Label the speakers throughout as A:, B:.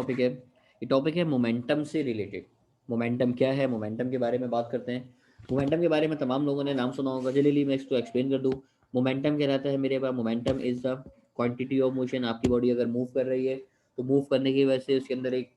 A: Topic है, ये topic है मोमेंटम से रिलेटेड। मोमेंटम क्या है, मोमेंटम के बारे में बात करते हैं। मोमेंटम के बारे में तमाम लोगों ने नाम सुना होगा, जल्दी मैं इसको एक्सप्लेन कर दूं। मोमेंटम क्या रहता है मेरे पास? Momentum is the quantity of motion. आपकी बॉडी अगर मूव कर रही है तो मूव करने की वजह से उसके अंदर एक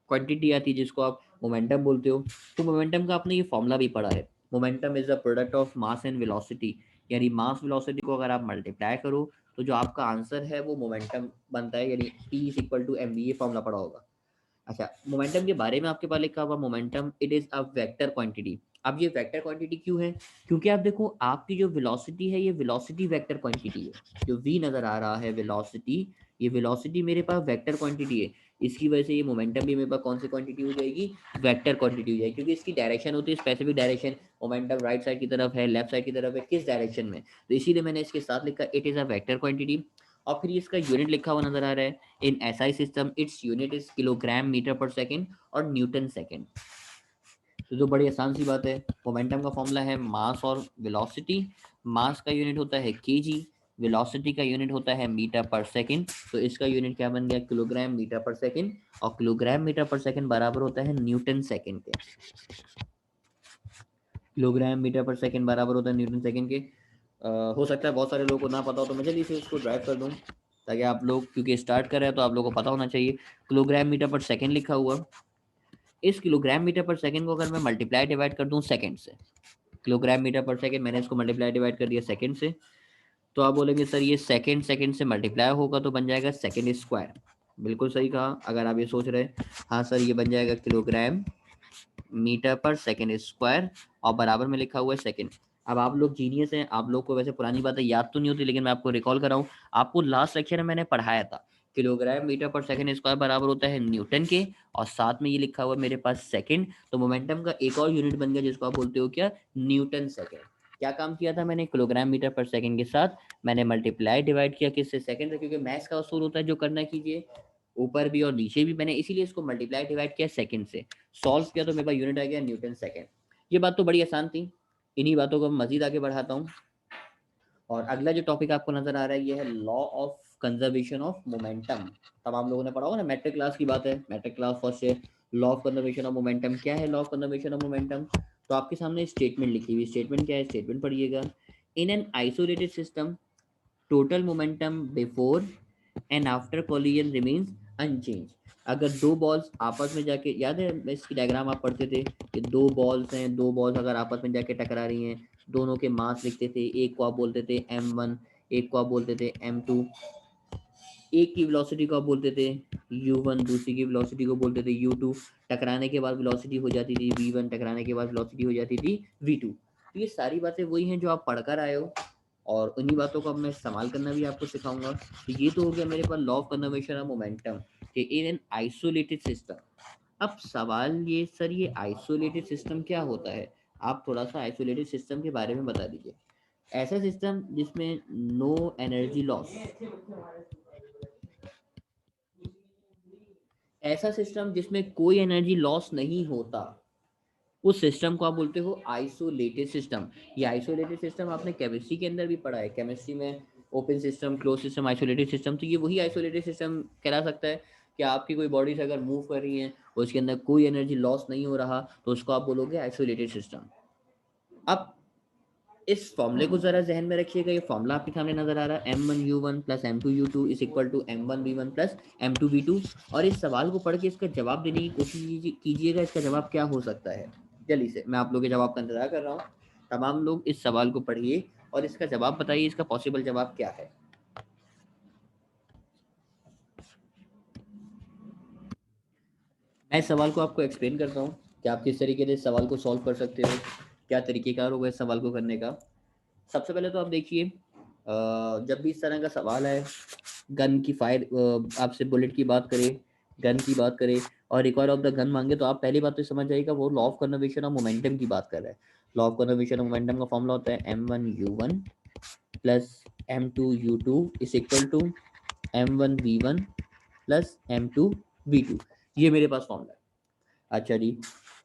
A: क्वांटिटी आती है जिसको आप मोमेंटम बोलते हो। तो मोमेंटम का आपने ये फॉर्मूला भी पढ़ा है, momentum is the product of mass and velocity. यानी मास वेलोसिटी को अगर आप मल्टीप्लाई करो तो जो आपका आंसर है वो मोमेंटम बनता है, यानी P is equal to M V, ये फॉर्मूला पढ़ा होगा। अच्छा, मोमेंटम के बारे में आपके पास लिखा हुआ momentum it is a vector quantity. अब ये वेक्टर क्वांटिटी क्यों है? क्योंकि आप देखो आपकी जो वेलोसिटी है ये वेलोसिटी वेक्टर क्वांटिटी है। जो v नजर आ रहा है वेलोसिटी, ये वेलोसिटी मेरे पास वेक्टर क्वांटिटी है। इसकी वजह से ये मोमेंटम भी मेरे पास कौन सी क्वांटिटी हो जाएगी? वेक्टर क्वांटिटी हो जाएगी, क्योंकि इसकी डायरेक्शन होती है specific direction. Momentum right side की तरफ है, लेफ्ट साइड की तरफ है, किस डायरेक्शन में? तो इसीलिए मैंने इसके साथ लिखा it is a vector quantity. और फिर इसका यूनिट लिखा हुआ नजर आ रहा है, in SI system its unit is kilogram metre per second और न्यूटन सेकंड। तो जो बड़ी आसान सी बात है, मोमेंटम का फॉर्मूला है मास और वेलोसिटी। मास का यूनिट होता है केजी, वेलोसिटी का यूनिट होता है मीटर पर सेकंड। तो इसका यूनिट क्या बन गया? Kilogram metre per second. और किलोग्राम मीटर पर सेकंड बराबर होता है न्यूटन सेकंड के। किलोग्राम मीटर पर सेकंड बराबर होता है न्यूटन सेकंड के। हो सकता है बहुत सारे लोगों को ना पता हो, तो मैं जल्दी से इसको ड्राइव कर दूं ताकि आप लोग, क्योंकि स्टार्ट कर रहे हैं तो आप लोगों को पता होना चाहिए। किलोग्राम मीटर पर सेकंड लिखा हुआ, इस किलोग्राम मीटर पर सेकंड को अगर मैं मल्टीप्लाई डिवाइड कर दूं सेकंड से, किलोग्राम मीटर पर सेकंड मैंने इसको मल्टीप्लाई डिवाइड कर दिया सेकंड से, तो आप बोलेंगे सर ये सेकंड सेकंड से मल्टीप्लाई होगा तो बन जाएगा सेकंड स्क्वायर। बिल्कुल सही कहा। अगर आप ये सोच रहे हैं, हाँ सर ये बन जाएगा kilogram metre per second square, और बराबर में लिखा हुआ है सेकंड। अब आप लोग जीनियस हैं, आप लोग को वैसे पुरानी बातें याद तो नहीं होती, लेकिन मैं आपको रिकॉल कराऊं, आपको लास्ट लेक्चर में मैंने पढ़ाया था kilogram metre per second square बराबर होता है न्यूटन के, और साथ में ये लिखा हुआ है मेरे पास सेकंड। तो मोमेंटम का एक और यूनिट बन गया जिसको आप बोलते हो क्या? Newton second. क्या काम किया था मैंने? किलोग्राम मीटर पर सेकंड के साथ मैंने मल्टीप्लाई डिवाइड किया किससे? सेकंड से, क्योंकि मैथ्स का असूल होता है जो करना कीजिए, ऊपर भी और नीचे भी, मैंने इसीलिए इसको मल्टीप्लाई डिवाइड किया सेकंड से। सॉल्व किया तो मेरे पास यूनिट आ गया न्यूटन सेकंड। ये बात तो बड़ी आसान थी, इन्हीं बातों को मजीद आगे बढ़ाता हूँ। और अगला जो टॉपिक आपको नजर आ रहा है ये है law of conservation of momentum. तमाम लोगों ने पढ़ा होगा ना, मैट्रिक क्लास की बात है, मैट्रिक क्लास फर्स्ट से। Law of conservation of momentum क्या है? Law of conservation of momentum, तो आपके सामने स्टेटमेंट लिखी हुई, स्टेटमेंट क्या है? स्टेटमेंट पढ़िएगा। In an isolated system total momentum before and after collision remains unchange. अगर दो बॉल्स आपस में जाके, याद है इसकी डायग्राम आप पढ़ते थे कि दो बॉल्स हैं, दो बॉल्स अगर आपस में जाके टकरा रही हैं, दोनों के मास लिखते थे, एक को आप बोलते थे m1, एक को आप बोलते थे m2। एक की वेलोसिटी को आप बोलते थे u1, दूसरी की वेलोसिटी को बोलते थे u2। टकराने के बाद वेलोसिटी हो जाती थी v1, टकराने के बाद वेलोसिटी हो जाती थी v2। तो ये सारी बातें वही हैं जो आप पढ़कर आए हो, और उन्हीं बातों को अब मैं इस्तेमाल करना भी आपको सिखाऊंगा। तो ये तो हो गया मेरे पास law of conservation of momentum कि इन एन आइसोलेटेड सिस्टम। अब सवाल ये सर, ये आइसोलेटेड सिस्टम क्या होता है? आप थोड़ा सा आइसोलेटेड सिस्टम के बारे में बता दीजिए। ऐसा सिस्टम जिसमें नो एनर्जी लॉस, ऐसा सिस्टम जिसमें कोई एनर्जी लॉस नहीं होता, उस सिस्टम को आप बोलते हो आइसोलेटेड सिस्टम। ये आइसोलेटेड सिस्टम आपने केमिस्ट्री के अंदर भी पढ़ा है, केमिस्ट्री में open system, close system, isolated system. तो ये वही आइसोलेटेड सिस्टम कहला सकता है कि आपकी कोई बॉडी से अगर मूव कर रही है और उसके अंदर कोई एनर्जी लॉस नहीं हो रहा, तो उसको आप बोलोगे आइसोलेटेड सिस्टम। अब इस फॉर्मूले को जरा जहन में रखिएगा, ये फॉर्मूला आपके सामने नजर आ रहा है m1u1 plus m2u2 is equal to m1v1 plus m2v2। और इस सवाल को पढ़ के इसका जवाब देने की कोशिश कीजिएगा, इसका जवाब क्या हो सकता है। जल्दी से मैं आप लोगों के जवाब का इंतजार कर रहा हूँ। तमाम लोग इस सवाल को पढ़िए और इसका जवाब बताइए, इसका पॉसिबल जवाब क्या है। मैं इस सवाल को आपको एक्सप्लेन करता हूँ कि आप किस तरीके से इस सवाल को सॉल्व कर सकते हो, क्या तरीकेकार होगा इस सवाल को करने का। सबसे पहले तो आप देखिए, जब भी इस तरह का सवाल है, गन की फायर, आपसे बुलेट की बात करें, गन की बात करें और रिकॉर्ड ऑफ द गन मांगे, तो आप पहली बात तो समझ जाइएगा वो law of conservation of momentum की बात कर रहा है। Law of conservation of momentum का फॉर्मूला होता है m1u1 plus m2u2 is equal to m1v1 plus m2v2। ये मेरे पास फॉर्मूला है। अच्छा जी,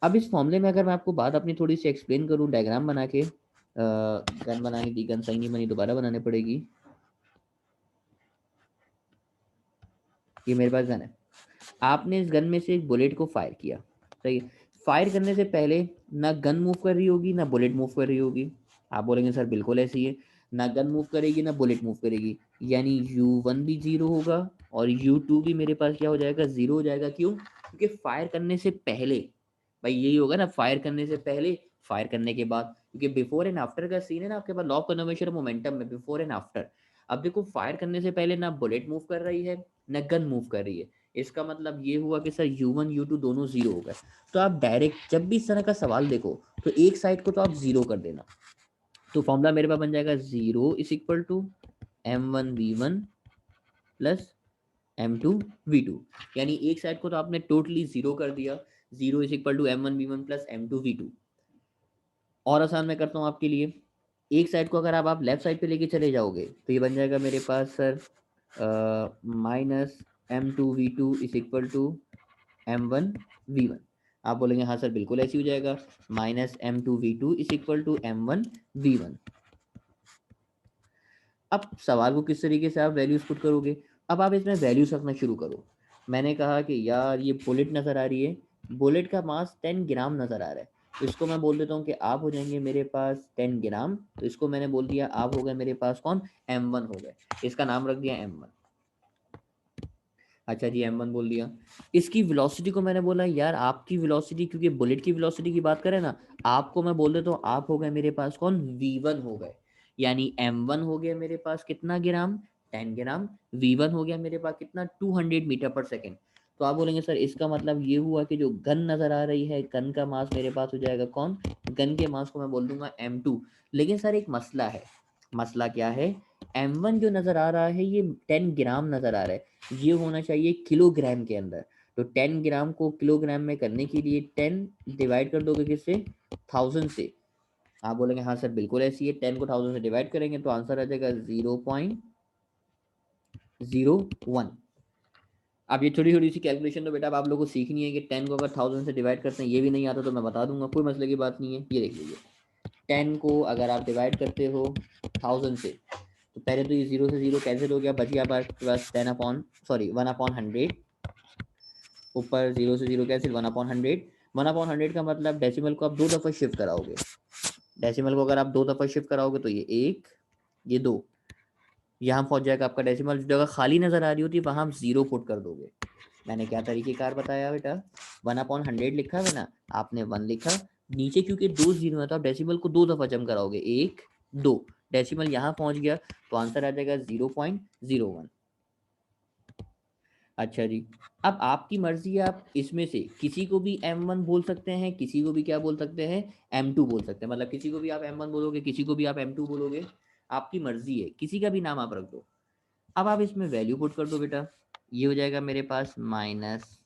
A: अब इस फॉर्मूले में अगर मैं आपको बात अपनी थोड़ी सी एक्सप्लेन करूँ डायग्राम बना के, गन बनानी थी, गन सही नहीं बनी, दोबारा बनानी पड़ेगी। ये मेरे पास गन है। आपने इस गन में से एक बुलेट को फायर किया, सही है। फायर करने से पहले ना गन मूव कर रही होगी ना बुलेट मूव कर रही होगी। आप बोलेंगे सर बिल्कुल ऐसे ही है, ना गन मूव करेगी ना बुलेट मूव करेगी, यानी U1 भी जीरो होगा और U2 भी मेरे पास क्या हो जाएगा, जीरो हो जाएगा। क्यों? क्योंकि फायर करने से पहले, भाई यही होगा ना, फायर करने से पहले फायर करने के बाद, क्योंकि बिफोर एंड आफ्टर का सीन है ना आपके पास law of conservation of momentum में, बिफोर एंड आफ्टर। अब देखो फायर करने से पहले ना बुलेट मूव कर रही है ना गन मूव कर रही है, इसका मतलब ये हुआ कि सर U1 U2 दोनों जीरो हो गए। तो आप डायरेक्ट जब भी इस तरह का सवाल देखो तो एक साइड को तो आप जीरो कर देना। तो फॉर्मूला मेरे पास बन जाएगा zero is equal to M1 V1 plus M2 V2, यानी एक साइड को तो आपने टोटली जीरो कर दिया। Zero is equal to M1 V1 plus M2 V2। और आसान मैं करता हूँ आपके लिए, एक साइड को अगर आप लेफ्ट साइड पे लेके चले जाओगे तो ये बन जाएगा मेरे पास sir -M2V2 is equal to M1 V1। आप बोलेंगे हाँ सर बिल्कुल ऐसे हो जाएगा, -M2V2 is equal to M1 V1। अब सवाल को किस तरीके से आप वैल्यूज पुट करोगे, अब आप इसमें वैल्यूज रखना शुरू करो। मैंने कहा कि यार ये बुलेट नज़र आ रही है, बुलेट का मास 10 ग्राम नज़र आ रहा है, तो इसको मैं बोल देता हूँ कि आप हो जाएंगे मेरे पास 10 ग्राम। तो इसको मैंने बोल दिया आप हो गए मेरे पास कौन, M1 हो गए, इसका नाम रख दिया M1। अच्छा जी M1 बोल दिया। इसकी वेलोसिटी को मैंने बोला यार आपकी वेलोसिटी, क्योंकि बुलेट की वेलोसिटी की बात करें ना, आपको मैं बोल देता हूँ आप हो गए मेरे पास कौन, V1 हो गए। यानी M1 हो गया मेरे पास कितना ग्राम, 10 ग्राम। V1 हो गया मेरे पास कितना, 200 मीटर पर सेकेंड। तो आप बोलेंगे सर इसका मतलब ये हुआ कि जो गन नजर आ रही है, गन का मास मेरे पास हो जाएगा कौन, गन के मास को मैं बोल दूंगा M2। लेकिन सर एक मसला है, मसला क्या है, M1 जो नजर आ रहा है ये 10 ग्राम नजर आ रहा है, ये होना चाहिए किलोग्राम के अंदर। तो 10 ग्राम को किलोग्राम में करने के लिए 10 डिवाइड कर दोगे किससे, 1000 से। आप बोलेंगे हाँ सर बिल्कुल ऐसी है, 10 को 1000 से डिवाइड करेंगे तो आंसर आ जाएगा 0.01। अब ये छोटी छोटी सी कैलकुलेशन तो बेटा अब आप लोगों को सीखनी है कि 10 को अगर 1000 से डिवाइड करते हैं, ये भी नहीं आता तो मैं बता दूंगा, कोई मसले की बात नहीं है। ये देख लीजिए, 10 को अगर आप डिवाइड करते हो 1000 से, तो पहले तो ये जीरो से जीरो कैंसिल हो गया, बच गया आपके पास 1/100। ऊपर जीरो से जीरो कैंसिल, 1/100। 1/100 का मतलब डेसिमल को आप दो दफ़ा शिफ्ट कराओगे, डेसिमल को अगर आप दो दफ़ा शिफ्ट कराओगे तो ये एक, ये दो, यहाँ पहुंच जाएगा आपका डेसिमल। जो जगह खाली नजर आ रही होती है वहां आप जीरो पुट कर दोगे। मैंने क्या तरीकेकार बताया बेटा, 1/100 लिखा है ना, आपने 1 लिखा, नीचे क्योंकि दो जीरो है तो आप डेसिमल को दो दफा जम कराओगे, एक दो, डेसिमल यहाँ पहुंच गया तो आंसर आ जाएगा 0.01। अच्छा जी, अब आपकी मर्जी है, आप इसमें से किसी को भी M1 बोल सकते हैं, किसी को भी क्या बोल सकते हैं, M2 बोल सकते हैं। मतलब किसी को भी आप M1 बोलोगे, किसी को भी आप M2 बोलोगे, आपकी मर्जी है, किसी का भी नाम आप रख दो। अब आप इसमें वैल्यू पुट कर दो बेटा, ये हो जाएगा मेरे पास माइनस,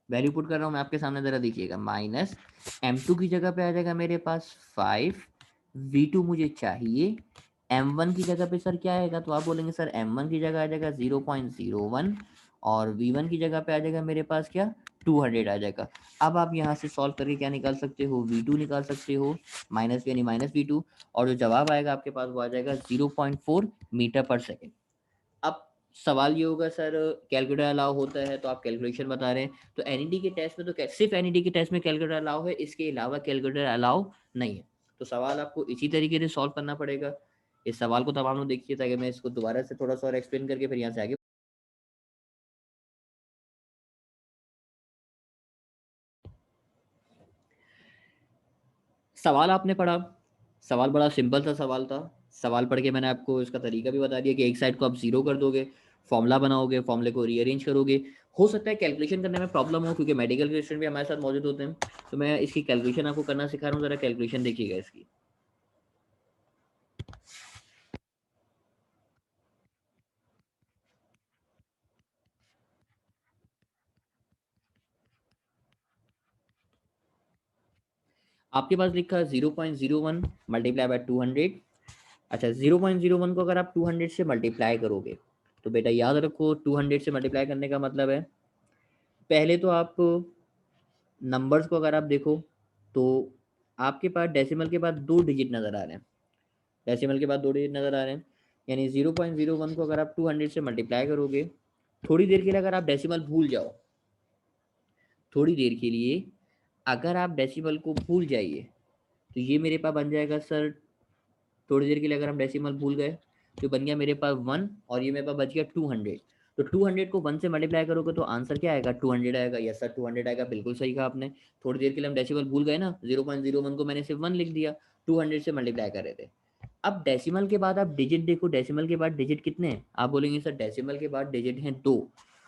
A: वैल्यू पुट कर रहा हूँ मैं आपके सामने, जरा देखिएगा, -M2 की जगह पे आ जाएगा मेरे पास 5, V2 मुझे चाहिए, M1 की जगह पे सर क्या आएगा, तो आप बोलेंगे सर M1 की जगह आ जाएगा 0.01 और V1 की जगह पे आ जाएगा मेरे पास क्या, 200 आ जाएगा। अब आप यहाँ से सॉल्व करके क्या निकाल सकते हो, V2 निकाल सकते हो, माइनस यानी -V2, और जो जवाब आएगा आपके पास वो आ जाएगा 0.4 मीटर पर सेकेंड। अब सवाल ये होगा सर कैलकुलेटर अलाउ होता है, तो आप कैलकुलेशन बता रहे हैं, तो एनईडी के टेस्ट में तो सिर्फ एनईडी के टेस्ट में कैलकुलेटर अलाउ है, इसके अलावा कैलकुलेटर अलाउ नहीं है। तो सवाल आपको इसी तरीके से सॉल्व करना पड़ेगा। इस सवाल को तमाम लोग देखिए, ताकि मैं इसको दोबारा से थोड़ा सा और एक्सप्लेन करके फिर यहाँ से आगे। सवाल आपने पढ़ा, सवाल बड़ा सिंपल सा सवाल था। सवाल पढ़ के मैंने आपको इसका तरीका भी बता दिया कि एक साइड को आप जीरो कर दोगे, फॉर्मूला बनाओगे, फॉर्मूले को रीअरेंज करोगे। हो सकता है कैलकुलेशन करने में प्रॉब्लम हो, क्योंकि मेडिकल के स्टूडेंट भी हमारे साथ मौजूद होते हैं, तो मैं इसकी कैलकुलेशन आपको करना सिखा रहा हूँ, जरा कैलकुलेशन देखिएगा इसकी। आपके पास लिखा है 0.01 मल्टीप्लाई बाय 200। अच्छा, 0.01 को अगर आप 200 से मल्टीप्लाई करोगे, तो बेटा याद रखो 200 से मल्टीप्लाई करने का मतलब है, पहले तो आप नंबर्स को अगर आप देखो तो आपके पास डेसिमल के बाद दो डिजिट नज़र आ रहे हैं, डेसिमल के बाद दो डिजिट नज़र आ रहे हैं, यानी 0.01 को अगर आप 200 से मल्टीप्लाई करोगे थोड़ी देर के लिए अगर आप डेसिमल भूल जाओ, थोड़ी देर के लिए अगर आप डेसिमल को भूल जाइए, तो ये मेरे पास बन जाएगा सर, थोड़ी देर के लिए अगर हम डेसिमल भूल गए तो बन गया मेरे पास 1, और ये मेरे पास बच गया 200। तो 200 को 1 से मल्टीप्लाई करोगे तो आंसर क्या आएगा, 200 आएगा। यस सर 200 आएगा, बिल्कुल सही कहा आपने। थोड़ी देर के लिए हम डेसिमल भूल गए ना, 0.01 को मैंने सिर्फ 1 लिख दिया, 200 से मल्टीप्लाई कर रहे थे। अब डेसिमल के बाद आप डिजिट देखो, डेसिमल के बाद डिजिट कितने हैं, आप बोलेंगे सर डेसिमल के बाद डिजिट हैं 2,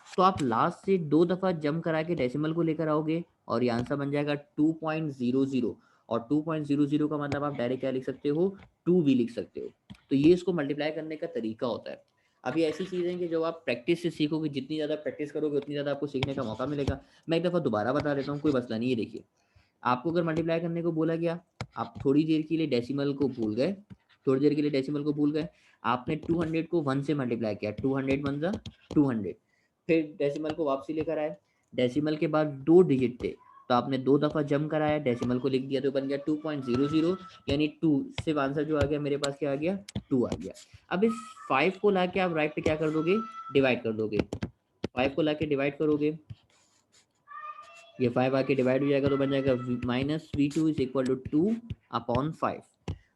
A: तो आप लास्ट से 2 दफा जंप करा के डेसिमल को लेकर आओगे और ये आंसर बन जाएगा 2.00। और 2.00 का मतलब आप डायरेक्ट क्या लिख सकते हो, 2 भी लिख सकते हो। तो ये इसको मल्टीप्लाई करने का तरीका होता है। अभी ऐसी चीज़ें हैं कि जो आप प्रैक्टिस से सीखोगे, जितनी ज़्यादा प्रैक्टिस करोगे उतनी ज़्यादा आपको सीखने का मौका मिलेगा। मैं एक दफ़ा दोबारा बता देता हूँ, कोई मसला नहीं है। देखिए, आपको अगर मल्टीप्लाई करने को बोला गया, आप थोड़ी देर के लिए डेसिमल को भूल गए, थोड़ी देर के लिए डेसिमल को भूल गए, आपने 200 को 1 से मल्टीप्लाई किया, 200 1 जा 200, फिर डेसिमल को वापसी लेकर आए, डेसिमल के बाद 2 डिजिट थे, तो आपने 2 दफ़ा जम कराया, डेसिमल को लिख दिया, तो बन गया 2.00, यानी 2 सिर्फ आंसर जो आ गया मेरे पास क्या आ गया, 2 आ गया। अब इस 5 को लाके आप राइट पे क्या कर दोगे, डिवाइड कर दोगे। 5 को लाके डिवाइड करोगे, ये 5 आके डिवाइड हो जाएगा, तो बन जाएगा -v2 इज इक्वल टू 2/5।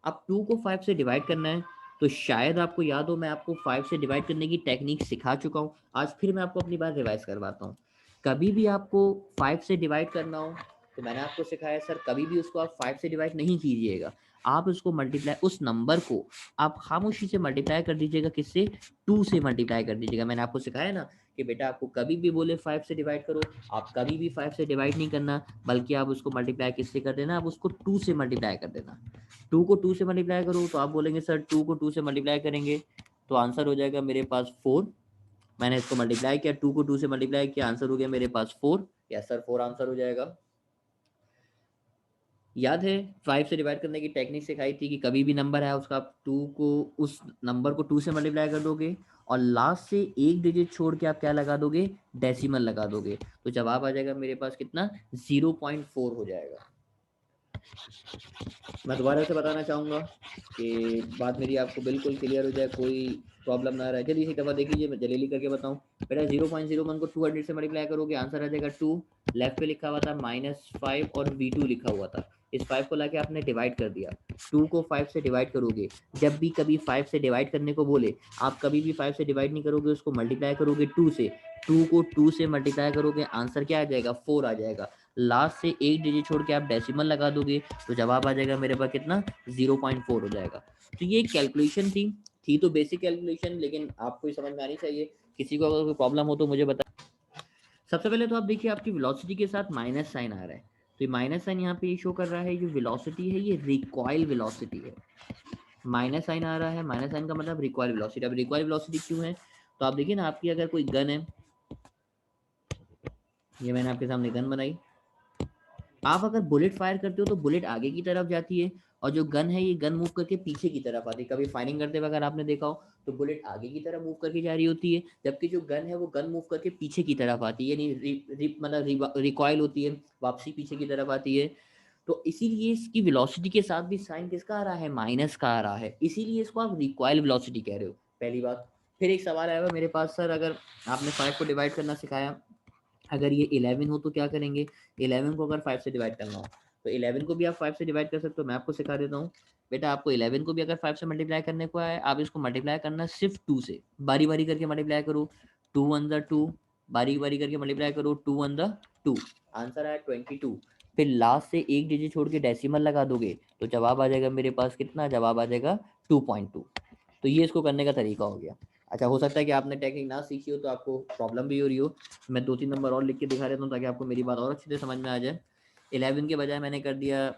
A: अब 2 को 5 से डिवाइड करना है, तो शायद आपको याद हो मैं आपको 5 से डिवाइड करने की टेक्निक सिखा चुका हूँ। आज फिर मैं आपको अपनी बात रिवाइज करवाता हूँ। कभी भी आपको 5 से डिवाइड करना हो, तो मैंने आपको सिखाया सर कभी भी उसको आप 5 से डिवाइड नहीं कीजिएगा, आप उसको मल्टीप्लाई, उस नंबर को आप खामोशी से मल्टीप्लाई कर दीजिएगा, किससे, 2 से मल्टीप्लाई कर दीजिएगा। मैंने आपको सिखाया ना कि बेटा आपको कभी भी बोले 5 से डिवाइड करो, आप कभी भी 5 से डिवाइड नहीं करना, बल्कि आप उसको मल्टीप्लाई किससे कर देना, आप उसको 2 से मल्टीप्लाई कर देना। 2 को 2 से मल्टीप्लाई करो, तो आप बोलेंगे सर 2 को 2 से मल्टीप्लाई करेंगे तो आंसर हो जाएगा मेरे पास 4। मैंने इसको मल्टीप्लाई किया, 2 को 2 से मल्टीप्लाई किया, आंसर हो गया मेरे पास 4। यस सर 4 आंसर हो जाएगा। याद है 5 से डिवाइड करने की टेक्निक सिखाई थी कि कभी भी नंबर है उसका आप 2 को, उस नंबर को 2 से मल्टीप्लाई कर दोगे और लास्ट से एक डिजिट छोड़ के आप क्या लगा दोगे, डेसिमल लगा दोगे, तो जवाब आ जाएगा मेरे पास कितना, 0.4 हो जाएगा। मैं दोबारा से बताना चाहूँगा कि बात मेरी आपको बिल्कुल क्लियर हो जाए, कोई प्रॉब्लम ना रहे। जल्दी से दफ़ा देख लीजिए, मैं जल्दी करके बताऊँ। बेटा 0.01 को 200 से मल्टीप्लाई करोगे, आंसर आ जाएगा 2। लेफ्ट पे लिखा हुआ था -5 और v2 लिखा हुआ था, इस 5 को लाके आपने डिवाइड कर दिया। 2 को 5 से डिवाइड करोगे, जब भी कभी 5 से डिवाइड करने को बोले, आप कभी भी 5 से डिवाइड नहीं करोगे, उसको मल्टीप्लाई करोगे 2 से। 2 को 2 से मल्टीप्लाई करोगे, आंसर क्या आ जाएगा, 4 आ जाएगा। लास्ट से एक डिजिट छोड़ के आप डेसिमल लगा दोगे, तो जवाब आ जाएगा मेरे पास कितना, 0.4 हो जाएगा। तो ये कैलकुलेशन थी तो बेसिक कैलकुलेशन, लेकिन आपको ही समझ में आनी चाहिए। किसी को अगर कोई प्रॉब्लम हो तो मुझे बता। सबसे पहले तो आप देखिए आपकी वेलोसिटी के साथ माइनस साइन आ रहा है, तो ये माइनस साइन यहाँ पे ये शो कर रहा है, ये वेलोसिटी है, ये रिकॉइल वेलोसिटी है। माइनस साइन आ रहा है, माइनस साइन का मतलब रिकॉइल वेलोसिटी। अब रिकॉइल वेलोसिटी क्यों है, तो आप देखिए ना, आपकी अगर कोई गन है, ये मैंने आपके सामने गन बनाई, आप अगर बुलेट फायर करते हो तो बुलेट आगे की तरफ जाती है, और जो गन है ये गन मूव करके पीछे की तरफ आती है। कभी फायरिंग करते हुए अगर आपने देखा हो तो बुलेट आगे की तरफ मूव करके जा रही होती है, जबकि जो गन है वो गन मूव करके पीछे की तरफ आती है, यानी मतलब रिकॉइल होती है, वापसी पीछे की तरफ आती है। तो इसीलिए इसकी वेलोसिटी के साथ भी साइन किसका आ रहा है, माइनस का आ रहा है, इसीलिए इसको आप रिकॉइल वेलोसिटी कह रहे हो, पहली बात। फिर एक सवाल आया मेरे पास, सर अगर आपने 5 को डिवाइड करना सिखाया, अगर ये 11 हो तो क्या करेंगे, 11 को अगर 5 से डिवाइड करना हो, तो 11 को भी आप 5 से डिवाइड कर सकते हो। मैं आपको सिखा देता हूँ। बेटा आपको 11 को भी अगर 5 से मल्टीप्लाई करने को है, आप इसको मल्टीप्लाई करना सिर्फ 2 से, बारी बारी करके मल्टीप्लाई करो, 2 1 ज़ा 2, बारी बारी करके मल्टीप्लाई करो, 2 1 ज़ा 2, आंसर आया 22। फिर लास्ट से एक डिजिट छोड़ के डेसिमल लगा दोगे, तो जवाब आ जाएगा मेरे पास कितना, जवाब आ जाएगा 2.2। तो ये इसको करने का तरीका हो गया। अच्छा, हो सकता है कि आपने टेक्निक ना सीखी हो तो आपको प्रॉब्लम भी हो रही हो। मैं 2-3 नंबर और लिख के दिखा देता हूँ ताकि आपको मेरी बात और अच्छे से समझ में आ जाए। 11 के बजाय मैंने कर दिया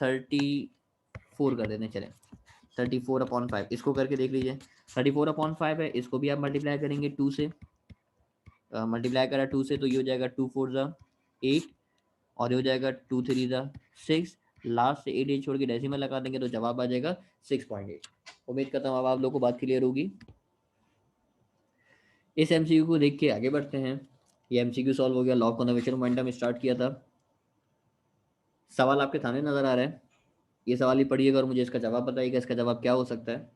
A: 34 कर देते, चलें 34/5, इसको करके देख लीजिए। 34/5 है, इसको भी आप मल्टीप्लाई करेंगे 2 से, मल्टीप्लाई करा 2 से, तो ये हो जाएगा 2 4 ज़ा 8, और ये हो जाएगा 2 3 ज़ा 6, लास्ट से 8 छोड़ के डेसिमल लगा देंगे तो जवाब आ जाएगा 6.8। उम्मीद करता हूँ अब आप लोगों को बात क्लियर होगी। इस एमसीक्यू को देख के आगे बढ़ते हैं। ये एमसीक्यू सॉल्व हो गया, लॉ कन्जर्वेशन मोमेंटम स्टार्ट किया था। सवाल आपके सामने नजर आ रहा है, ये सवाल ही पढ़िएगा और मुझे इसका जवाब बताइएगा, इसका जवाब क्या हो सकता है।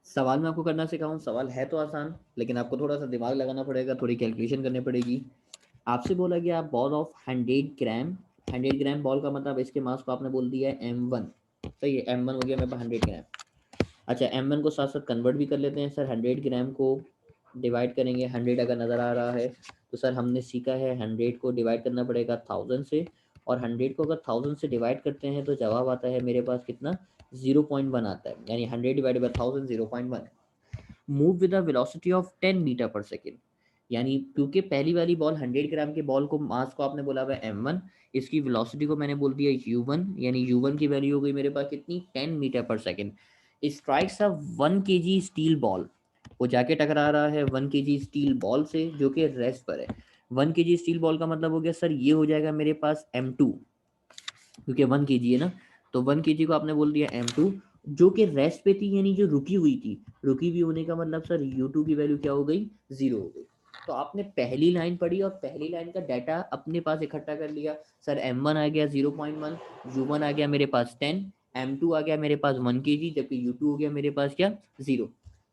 A: सवाल मैं आपको करना सिखाऊं, सवाल है तो आसान, लेकिन आपको थोड़ा सा दिमाग लगाना पड़ेगा, थोड़ी कैलकुलेशन करनी पड़ेगी। आपसे बोला गया ball of 100 gram, 100 gram ball का मतलब इसके मास को आपने बोल दिया है M1। सही है, M1 हो गया मेरे पास 100 ग्राम। अच्छा, M1 को साथ साथ कन्वर्ट भी कर लेते हैं सर। 100 ग्राम को डिवाइड करेंगे, 100 अगर नज़र आ रहा है तो सर हमने सीखा है 100 को डिवाइड करना पड़ेगा 1000 से, और 100 को अगर 1000 से डिवाइड करते हैं तो जवाब आता है मेरे पास कितना, 0.1 आता है, यानी 100 divided by 1000 0.1। Move with the velocity of 10 metre per second, यानी क्योंकि पहली वाली बॉल 100 ग्राम के बॉल को मास को आपने बोला हुआ है M1, इसकी वेलोसिटी को मैंने बोल दिया U1, यानी U1 की वैल्यू हो गई मेरे पास कितनी, 10 metre per second. Strikes a 1 kg steel ball, वो जाके टकरा रहा है 1 kg स्टील बॉल से जो कि रेस्ट पर है। 1 kg स्टील बॉल का मतलब हो गया सर ये हो जाएगा मेरे पास M2, क्योंकि 1 kg है ना, तो 1 kg को आपने बोल दिया M2, जो कि रेस्ट पे थी, यानी जो रुकी हुई थी। रुकी हुई होने का मतलब सर U2 की वैल्यू क्या हो गई, 0 हो गई। तो आपने पहली लाइन पढ़ी और पहली लाइन का डाटा अपने पास इकट्ठा कर लिया। सर M1 आ गया 0.1, U1 आ गया मेरे पास 10, M2 आ गया मेरे पास 1 kg, जबकि U2 हो गया मेरे पास क्या, 0।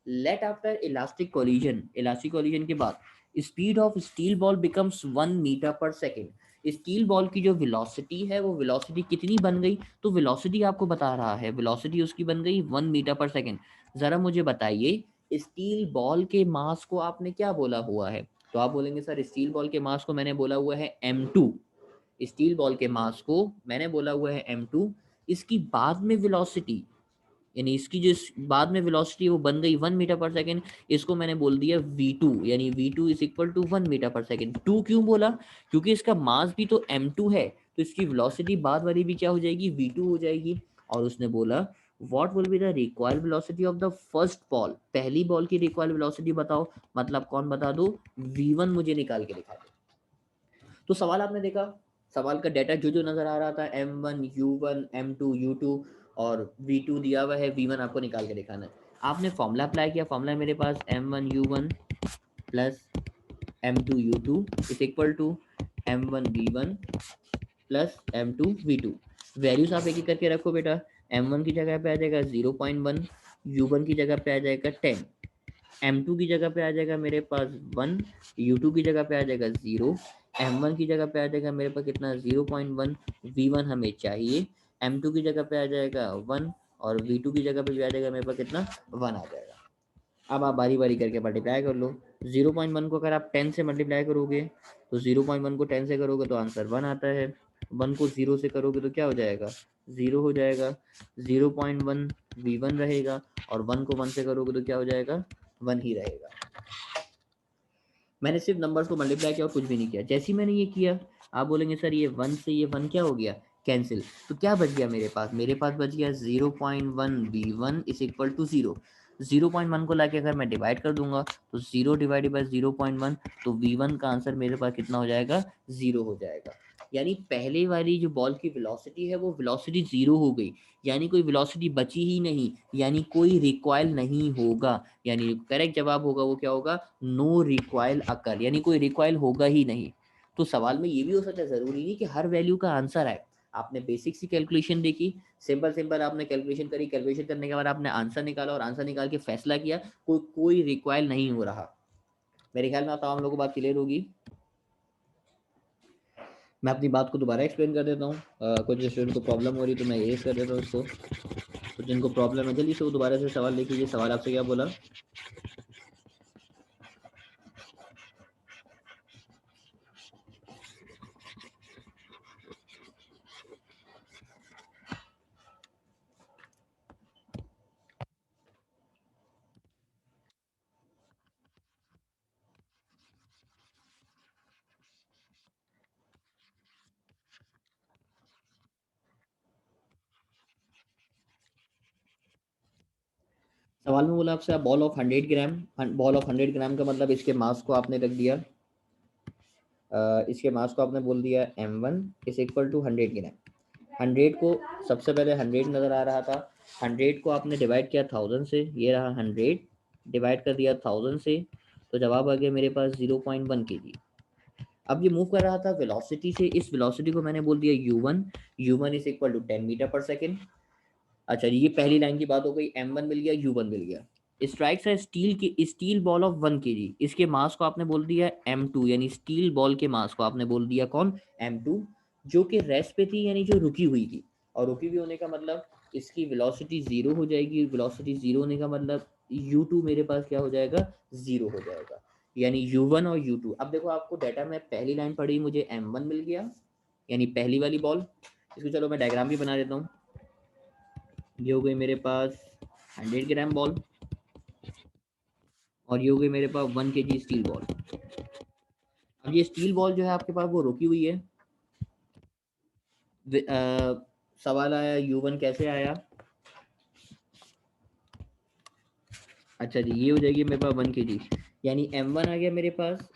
A: Let after elastic collision, elastic collision के बाद speed of steel ball becomes 1 metre per second. Steel ball की जो वेलोसिटी है वो वेलोसिटी कितनी बन गई, तो वेलोसिटी आपको बता रहा है, वेलोसिटी उसकी बन गई 1 मीटर पर सेकेंड। जरा मुझे बताइए स्टील बॉल के मास को आपने क्या बोला हुआ है, तो आप बोलेंगे सर स्टील बॉल के मास को मैंने बोला हुआ है M2। स्टील बॉल के मास को मैंने बोला हुआ है M2, इसकी बाद में वेलोसिटी, यानी इसकी जो बाद में वेलोसिटी वो बन गई 1 मीटर पर सेकेंड, इसको मैंने बोल दिया V2, यानी V2 is equal to 1 metre per second. 2 क्यों बोला, क्योंकि इसका मास भी तो M2 है, तो इसकी वेलोसिटी बाद वाली भी क्या हो जाएगी, V2 हो जाएगी। और उसने बोला what will be the required velocity of the first ball, पहली बॉल की रिक्वायर्ड वेलोसिटी बताओ, मतलब कौन बता दो, V1 मुझे निकाल के दिखा दो। तो सवाल आपने देखा, सवाल का डाटा जो जो नजर आ रहा था M1 U1 M2 U2 और V2 दिया हुआ है, V1 आपको निकाल के दिखाना है। आपने फॉर्मूला अप्लाई किया, फॉर्मूला मेरे पास M1 U1 plus M2 U2 is equal to M1 V1 plus M2 V2। Values आप एक एक करके रखो बेटा। M1 की जगह पे आ जाएगा 0.1, U1 की जगह पे आ जाएगा 10, M2 की जगह पे आ जाएगा मेरे पास 1, U2 की जगह पे आ जाएगा 0, M1 की जगह पे आ जाएगा मेरे पास कितना 0.1, V1 हमें चाहिए, M2 की जगह पे आ जाएगा 1 और V2 की जगह पे भी आ जाएगा मेरे पास कितना 1 आ जाएगा। अब आप बारी बारी करके मल्टीप्लाई कर लो। 0.1 को अगर आप 10 से मल्टीप्लाई करोगे तो 0.1 को 10 से करोगे तो आंसर 1 आता है, 1 को 0 से करोगे तो क्या हो जाएगा, 0 हो जाएगा। 0.1 V1 रहेगा और 1 को 1 से करोगे तो क्या हो जाएगा, 1 ही रहेगा। मैंने सिर्फ नंबर्स को मल्टीप्लाई किया और कुछ भी नहीं किया। जैसे ही मैंने ये किया, आप बोलेंगे सर ये 1 से ये 1 क्या हो गया, कैंसिल। तो क्या बच गया मेरे पास, मेरे पास बच गया 0.1 V1 इज इक्वल टू 0। 0.1 को लाके अगर मैं डिवाइड कर दूंगा तो 0 डिवाइडेड बाई 0.1, तो V1 का आंसर मेरे पास कितना हो जाएगा, 0 हो जाएगा। यानी पहले वाली जो बॉल की वेलोसिटी है वो वेलोसिटी 0 हो गई, यानी कोई वेलोसिटी बची ही नहीं, यानी कोई रिकॉइल नहीं होगा। यानी करेक्ट जवाब होगा वो क्या होगा, नो रिकॉइल अकर, यानी कोई रिकॉइल होगा ही नहीं। तो सवाल में ये भी हो सकता है, जरूरी नहीं कि हर वैल्यू का आंसर आए। आपने बेसिक सी कैलकुलेशन देखी, सिंपल सिंपल आपने कैलकुलेशन करी, कैलकुलेशन करने के बाद आपने आंसर निकाला और आंसर निकाल के फैसला किया, कोई रिकॉइल नहीं हो रहा। मेरे ख्याल में आप तमाम लोगों को बात क्लियर होगी। मैं अपनी बात को दोबारा एक्सप्लेन कर देता हूँ। कुछ स्टूडेंट को प्रॉब्लम हो रही तो मैं एज कर देता हूँ इसको, तो जिनको प्रॉब्लम है जल्दी से वो दोबारा से सवाल देख लीजिए। सवाल आपसे क्या बोला, सवाल में बोला आपसे ball of 100 gram, ball of 100 ग्राम का मतलब इसके मास को आपने रख दिया, इसके मास को आपने बोल दिया M1 इज इक्वल टू 100 ग्राम। 100 को सबसे पहले 100 नज़र आ रहा था, 100 को आपने डिवाइड किया 1000 से, ये रहा 100 डिवाइड कर दिया 1000 से, तो जवाब आ गया मेरे पास 0.1 kg। अब ये मूव कर रहा था वेलोसिटी से, इस वेलोसिटी को मैंने बोल दिया U1, U1 is equal to 10 metre per second. अच्छा ये पहली लाइन की बात हो गई, M1 मिल गया, U1 मिल गया। स्ट्राइक्स है स्टील बॉल ऑफ 1 kg, इसके मास को आपने बोल दिया m2, यानी स्टील बॉल के मास को आपने बोल दिया कौन, m2, जो कि रेस्ट पे थी, यानी जो रुकी हुई थी। और रुकी हुई होने का मतलब इसकी वेलोसिटी जीरो हो जाएगी, वेलोसिटी जीरो होने का मतलब u2 मेरे पास क्या हो जाएगा, जीरो हो जाएगा, यानी u1 और u2। अब देखो आपको डाटा में पहली लाइन पड़ी, मुझे m1 मिल गया, यानी पहली वाली बॉल। इसको चलो मैं डायग्राम भी बना देता हूँ। ये हो गई मेरे पास 100 ग्राम बॉल, और ये हो गई मेरे पास 1 kg स्टील बॉल। अब ये स्टील बॉल जो है आपके पास वो रुकी हुई है। सवाल आया u1 कैसे आया। अच्छा जी, ये हो जाएगी मेरे पास 1 kg, यानी m1 आ गया मेरे पास,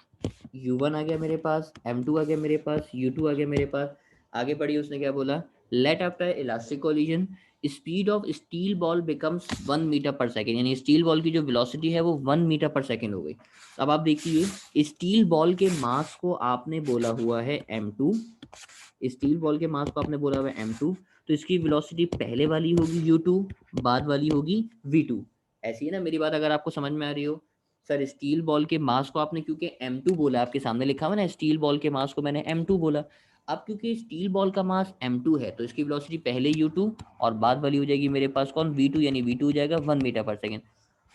A: u1 आ गया मेरे पास, m2 आ गया मेरे पास, u2 आ गया मेरे पास। आगे बढ़िए, उसने क्या बोला, let after elastic collision speed of steel ball becomes 1 metre per second, यानी स्टील बॉल की जो वेलोसिटी है वो 1 मीटर पर सेकेंड हो गई। अब आप देखिए, स्टील बॉल के मास को आपने बोला हुआ है m2, स्टील बॉल के मास को आपने बोला हुआ है m2, तो इसकी वेलोसिटी पहले वाली होगी u2, बाद वाली होगी v2। ऐसी है ना मेरी बात, अगर आपको समझ में आ रही हो। सर स्टील बॉल के मास को आपने क्योंकि m2 बोला, आपके सामने लिखा हुआ ना, स्टील बॉल के मास को मैंने m2 बोला। अब क्योंकि स्टील बॉल का मास m2 है, तो इसकी वेलोसिटी पहले u2 और बाद वाली हो जाएगी मेरे पास कौन, v2, यानी v2 हो जाएगा 1 मीटर पर सेकेंड।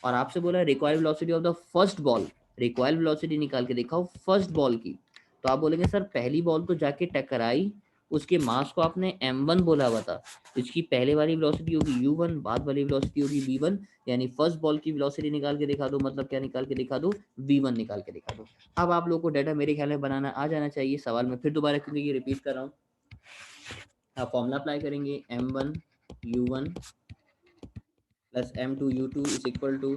A: और आपसे बोला required velocity of the first ball, required velocity निकाल के दिखाओ फर्स्ट बॉल की। तो आप बोलेंगे सर पहली बॉल तो जाके टकराई, उसके मास को आपने m1 बोला हुआ था, इसकी पहले वाली वेलोसिटी होगी u1, बाद वाली वेलोसिटी होगी v1, यानी फर्स्ट बॉल की वेलोसिटी निकाल के दिखा दो, मतलब क्या निकाल के दिखा दो, v1 निकाल के दिखा दो। अब आप लोगों को डाटा मेरे ख्याल में बनाना आ जाना चाहिए। सवाल में फिर दोबारा क्योंकि ये रिपीट कर रहा हूँ, आप फॉर्मूला अप्लाई करेंगे m1 u1 plus m2 u2 is equal to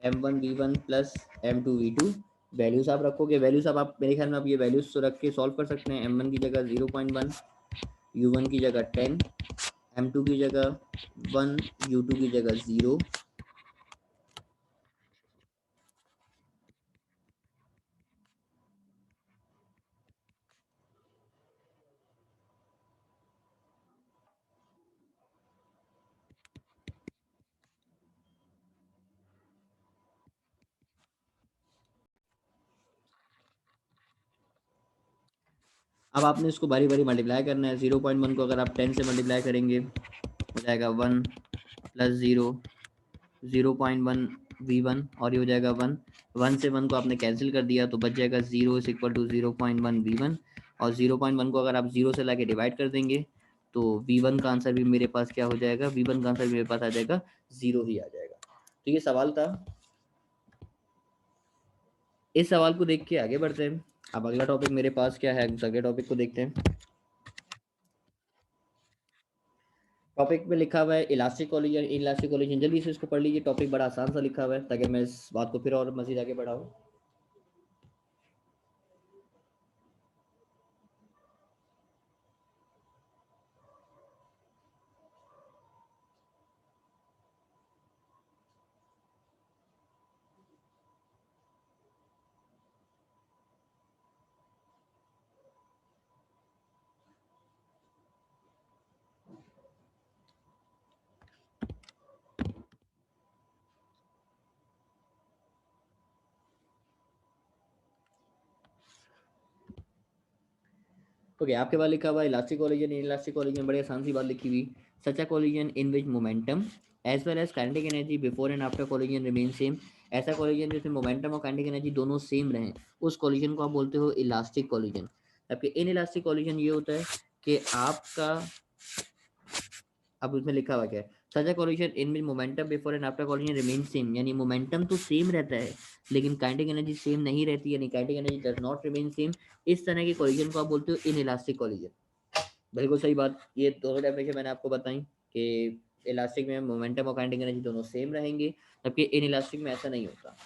A: m1 v1 plus m2 v2। Values आप रखोगे, वैल्यूज आप मेरे ख्याल में आप ये वैल्यूज तो रख के सॉल्व कर सकते हैं। m1 की जगह 0.1, u1 की जगह 10, m2 की जगह 1, u2 की जगह 0। अब आपने इसको बारी बारी मल्टीप्लाई करना है। 0.1 को अगर आप 10 से मल्टीप्लाई करेंगे हो जाएगा 1 प्लस 0, 0.1 v1, और ये हो जाएगा 1, 1 से 1 को आपने कैंसिल कर दिया तो बच जाएगा 0 इज इक्वल टू 0.1 v1। और 0.1 को अगर आप 0 से लाके डिवाइड कर देंगे तो v1 का आंसर भी मेरे पास क्या हो जाएगा, v1 का आंसर मेरे पास आ जाएगा 0 ही आ जाएगा। तो ये सवाल था। इस सवाल को देख के आगे बढ़ते हैं। अब अगला टॉपिक मेरे पास क्या है, अगले टॉपिक को देखते हैं। टॉपिक में लिखा हुआ है इलास्टिक कोलिजन, इलास्टिक कोलिजन। जल्दी से इसको पढ़ लीजिए, टॉपिक बड़ा आसान सा लिखा हुआ है, ताकि मैं इस बात को फिर और मजीद आगे बढ़ाऊँ। ओके, आपके पास लिखा हुआ है इलास्टिक कोलिजन, इलास्टिक कोलिजन, बड़ी आसान सी बात लिखी हुई। Such a collision in which momentum as well as kinetic energy before and after collision remain same. ऐसा कोलिजन जिसमें मोमेंटम और काइनेटिक एनर्जी दोनों सेम रहें, उस कोलिजन को आप बोलते हो इलास्टिक कोलिजन। जबकि इन इलास्टिक कोलिजन ये होता है कि आपका, अब उसमें लिखा हुआ क्या है, such a collision in which momentum before and after collision remain same, यानी मोमेंटम तो सेम रहता है लेकिन काइनेटिक एनर्जी सेम नहीं रहती, यानी kinetic energy does not remain same. इस तरह के कोलिजन को आप बोलते हो इन इलास्टिक कोलिजन। बिल्कुल सही बात, ये दोनों डेफिनेशन मैंने आपको बताई कि इलास्टिक में मोमेंटम और काइनेटिक एनर्जी दोनों सेम रहेंगे, जबकि इन इलास्टिक में ऐसा नहीं होता।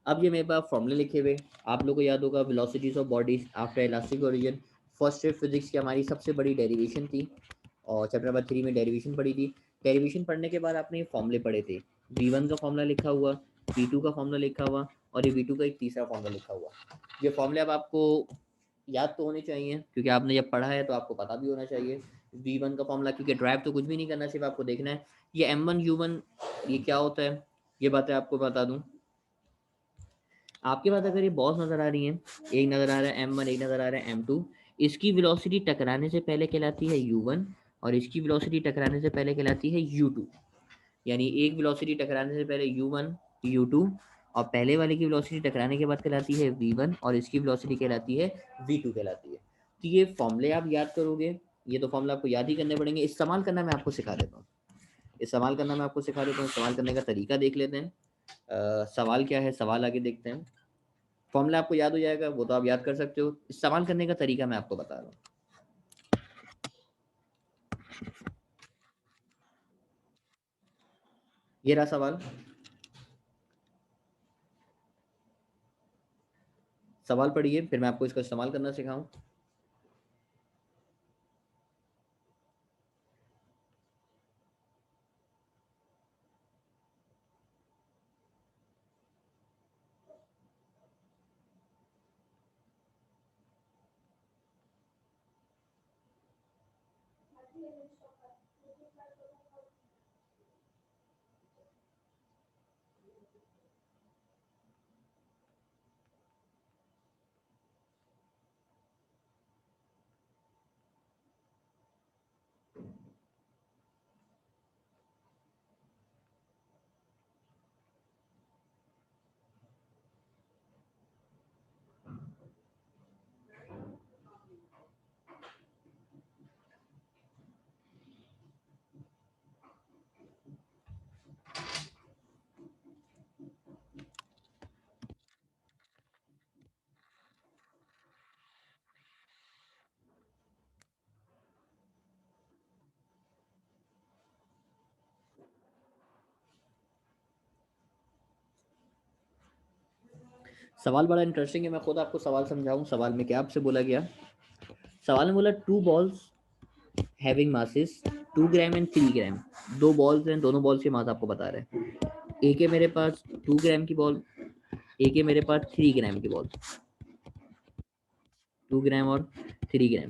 A: अब ये मेरे पास फॉर्मूले लिखे हुए, आप लोगों को याद होगा, velocities of bodies after elastic origin. First year physics की हमारी सबसे बड़ी डेरिवेशन थी, और चैप्टर नंबर 3 में डेरिवेशन पढ़ी थी। डेरिवेशन पढ़ने के बाद आपने ये फॉर्मूले पढ़े थे, v1 का फॉर्मूला लिखा हुआ, v2 का फॉर्मूला लिखा हुआ, और ये v2 का एक तीसरा फॉर्मूला लिखा हुआ। ये फॉर्मूले अब आपको याद तो होने चाहिए, क्योंकि आपने जब पढ़ा है तो आपको पता भी होना चाहिए। v1 का फॉर्मूला, क्योंकि ड्राइव तो कुछ भी नहीं करना, सिर्फ आपको देखना है ये m1 u1 ये क्या होता है, ये बातें आपको बता दूं। आपके पास अगर ये बॉल्स नजर आ रही हैं, एक नजर आ रहा है m1, एक नजर आ रहा है m2, इसकी वेलोसिटी टकराने से पहले कहलाती है u1 और इसकी वेलोसिटी टकराने से पहले कहलाती है u2। यानी एक वेलोसिटी टकराने से पहले u1 u2 और पहले वाले की वेलोसिटी टकराने के बाद कहलाती है v1 और इसकी वेलोसिटी कहलाती है v2 कहलाती है। तो ये फॉर्मूले आप याद करोगे, ये तो फॉर्मूला आपको याद ही करने पड़ेंगे। इस्तेमाल करना मैं आपको सिखा देता हूँ, इस्तेमाल करना मैं आपको सिखा देता हूँ। इस्तेमाल करने का तरीका देख लेते हैं। सवाल क्या है, सवाल आगे देखते हैं। फॉर्मूला आपको याद हो जाएगा, वो तो आप याद कर सकते हो। इस्तेमाल करने का तरीका मैं आपको बता रहा हूँ। ये रहा सवाल। सवाल पढ़िए, फिर मैं आपको इसका इस्तेमाल करना सिखाऊं। सवाल बड़ा इंटरेस्टिंग है, मैं खुद आपको सवाल समझाऊं। सवाल में क्या आपसे बोला गया, सवाल में बोला two balls having masses 2 gram and 3 ग्राम। दो बॉल्स हैं, दोनों बॉल्स के मास आपको बता रहे हैं। एक है मेरे पास 2 ग्राम की बॉल, एक है मेरे पास 3 ग्राम की बॉल। 2 ग्राम और 3 ग्राम।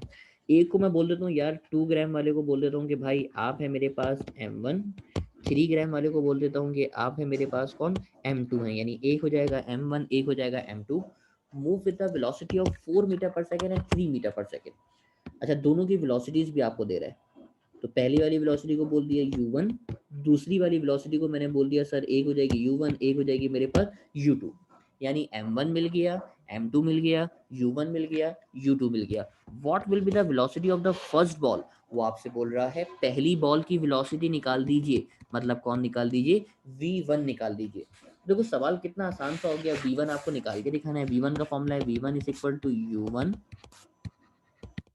A: एक को मैं बोल देता हूँ यार, 2 ग्राम वाले को बोल देता हूँ कि भाई आप है मेरे पास m1। 3 ग्राम वाले को बोल देता हूँ कि आप है मेरे पास कौन, m2 है। यानी एक हो जाएगा m1, एक हो जाएगा m2। Move with the velocity of 4 metre per second and 3 metre per second. अच्छा, दोनों की वेलोसिटीज भी आपको दे रहा है। तो पहली वाली वेलोसिटी को बोल दिया u1, दूसरी वाली वेलोसिटी को मैंने बोल दिया सर एक हो जाएगी u1, एक हो जाएगी मेरे पास u2। यानी m1 मिल गया, m2 मिल गया, u1 मिल गया, u2 मिल गया। What will be the velocity of the first ball, वो आपसे बोल रहा है पहली बॉल की वेलोसिटी निकाल दीजिए। मतलब कौन निकाल दीजिए, v1 निकाल दीजिए। देखो सवाल कितना आसान सा हो गया। v1 आपको निकाल के दिखाना है। v1 का फॉर्मूला है v1 is equal to u1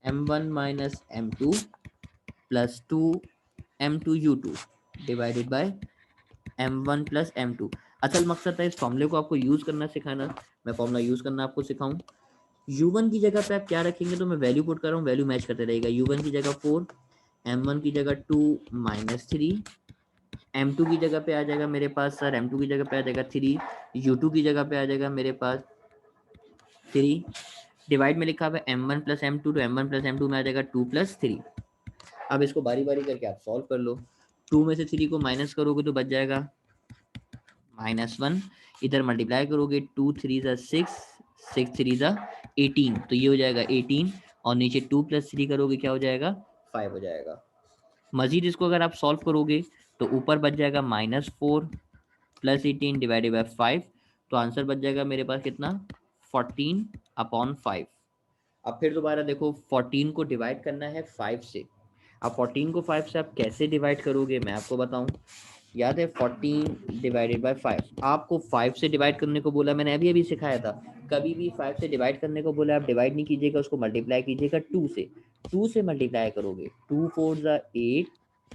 A: m1 minus m2 plus 2m2u2 divided by m1 plus m2। असल मकसद है इस फॉर्मूले को आपको यूज करना सिखाना। मैं फॉर्मूला यूज करना आपको सिखाऊं। u1 की जगह पे आप क्या रखेंगे, तो मैं वैल्यू पुट कर रहा हूँ, वैल्यू मैच करते रहेगा। u1 की जगह 4, m1 की जगह 2 माइनस 3, m2 की जगह पे आ जाएगा मेरे पास सर, m2 की जगह पे आ जाएगा 3, u2 की जगह पे आ जाएगा मेरे पास 3। डिवाइड में लिखा हुआ है m1 प्लस m2, तो m1 प्लस m2 में आ जाएगा 2 प्लस 3। अब इसको बारी बारी करके आप सॉल्व कर लो। 2 में से 3 को माइनस करोगे तो बच जाएगा -1। इधर मल्टीप्लाई करोगे 2 3 ज़ा 6, 6 3 ज़ा 18, तो ये हो जाएगा 18। और नीचे 2 प्लस 3 करोगे क्या हो जाएगा, 5 हो जाएगा। मजीद इसको अगर आप सॉल्व करोगे तो ऊपर बच जाएगा -4 प्लस 18 डिवाइडेड बाई 5। तो आंसर बच जाएगा मेरे पास कितना, 14/5। अब फिर दोबारा देखो, 14 को डिवाइड करना है 5 से। अब 14 को 5 से आप कैसे डिवाइड करोगे मैं आपको बताऊं। याद है 14 डिवाइडेड बाय 5, आपको 5 से डिवाइड करने को बोला, मैंने अभी अभी सिखाया था। कभी भी 5 से डिवाइड करने को बोला आप डिवाइड नहीं कीजिएगा, उसको मल्टीप्लाई कीजिएगा 2 से। 2 से मल्टीप्लाई करोगे, 2 4 ज़ा 8,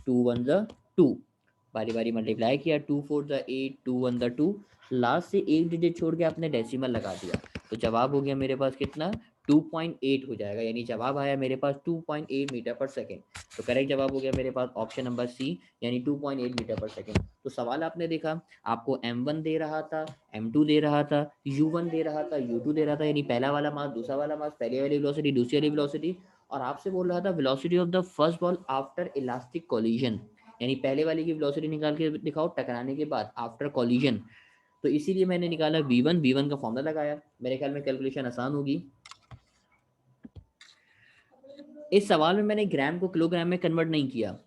A: 2 1 ज़ा 2। बारी बारी मल्टीप्लाई किया, 2 4 ज़ा 8, 2 1 ज़ा 2। लास्ट से एक डिजिट छोड़ के आपने डेसिमल लगा दिया, तो जवाब हो गया मेरे पास कितना, 2.8 हो जाएगा। यानी जवाब आया मेरे पास 2.8 मीटर पर सेकेंड। तो करेक्ट जवाब हो गया मेरे पास ऑप्शन नंबर सी, यानी 2.8 मीटर पर सेकेंड। तो सवाल आपने देखा, आपको m1 दे रहा था, m2 दे रहा था, u1 दे रहा था, u2 दे रहा था। यानी पहला वाला मास, दूसरा वाला मास, पहली वाली वेलोसिटी, दूसरी वाली वेलोसिटी। और आपसे बोल रहा था velocity of the first ball after elastic collision. यानी पहले वाले की वेलोसिटी निकाल के दिखाओ टकराने के बाद आफ्टर कॉलिजन। तो इसीलिए मैंने निकाला v1 का फॉर्मूला लगाया। मेरे ख्याल में कैलकुलेशन आसान होगी। इस सवाल में मैंने ग्राम को किलोग्राम में कन्वर्ट नहीं किया।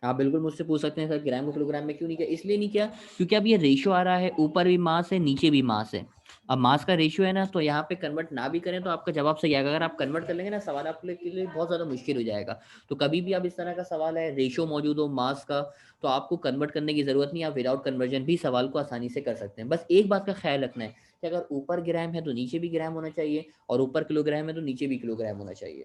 A: आप बिल्कुल मुझसे पूछ सकते हैं सर ग्राम को किलोग्राम में क्यों नहीं किया। इसलिए नहीं किया क्योंकि अब ये रेशियो आ रहा है, ऊपर भी मास है नीचे भी मास है। अब मास का रेशियो है ना, तो यहाँ पे कन्वर्ट ना भी करें तो आपका जवाब सही आएगा। अगर आप कन्वर्ट कर लेंगे ना सवाल आपके लिए बहुत ज़्यादा मुश्किल हो जाएगा। तो कभी भी आप इस तरह का सवाल है रेशियो मौजूद हो मास का, तो आपको कन्वर्ट करने की ज़रूरत नहीं। आप विदाउट कन्वर्जन भी सवाल को आसानी से कर सकते हैं। बस एक बात का ख्याल रखना है कि अगर ऊपर ग्राम है तो नीचे भी ग्राम होना चाहिए, और ऊपर किलोग्राम है तो नीचे भी किलोग्राम होना चाहिए।